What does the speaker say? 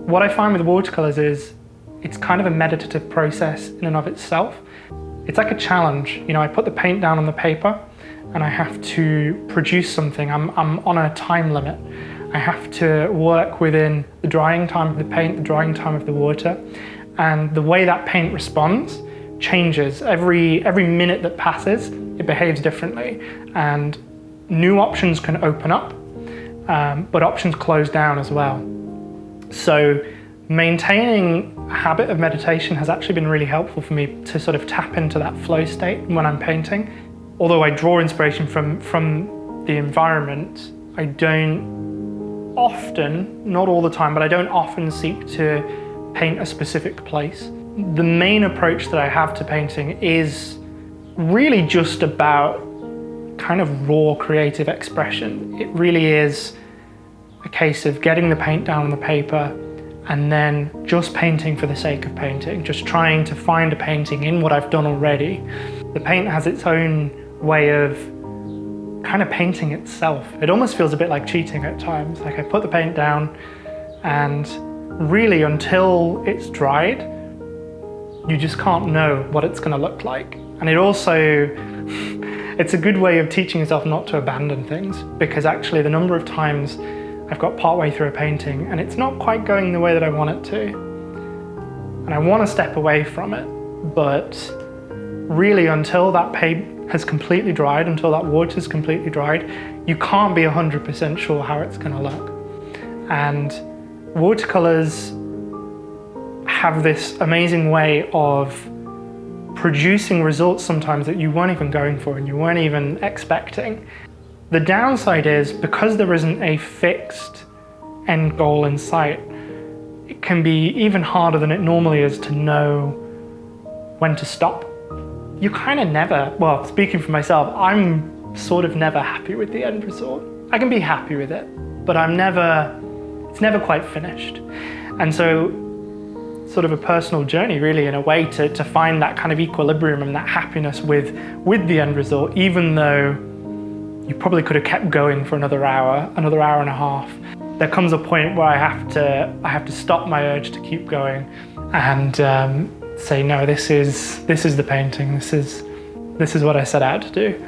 What I find with watercolours is it's kind of a meditative process in and of itself. It's like a challenge. You know, I put the paint down on the paper and I have to produce something. I'm on a time limit. I have to work within the drying time of the paint, the drying time of the water, and the way that paint responds changes. Every minute that passes, it behaves differently, and new options can open up, but options close down as well. So maintaining a habit of meditation has actually been really helpful for me to sort of tap into that flow state when I'm painting. Although I draw inspiration from the environment, I don't often, not all the time, but I don't often seek to paint a specific place. The main approach that I have to painting is really just about kind of raw creative expression. It really is a case of getting the paint down on the paper and then just painting for the sake of painting, just trying to find a painting in what I've done already. The paint has its own way of kind of painting itself. It almost feels a bit like cheating at times. Like I put the paint down and really until it's dried, you just can't know what it's going to look like. And it also, it's a good way of teaching yourself not to abandon things, because actually the number of times I've got partway through a painting and it's not quite going the way that I want it to. And I want to step away from it, but really until that paint has completely dried, until that water's completely dried, you can't be 100% sure how it's going to look. And watercolors have this amazing way of producing results sometimes that you weren't even going for and you weren't even expecting. The downside is, because there isn't a fixed end goal in sight, it can be even harder than it normally is to know when to stop. You kind of never, well, speaking for myself, I'm sort of never happy with the end result. I can be happy with it, but it's never quite finished. And so, sort of a personal journey really, in a way, to find that kind of equilibrium and that happiness with the end result, even though you probably could have kept going for another hour and a half. There comes a point where I have to stop my urge to keep going and say, no, this is the painting. This is what I set out to do.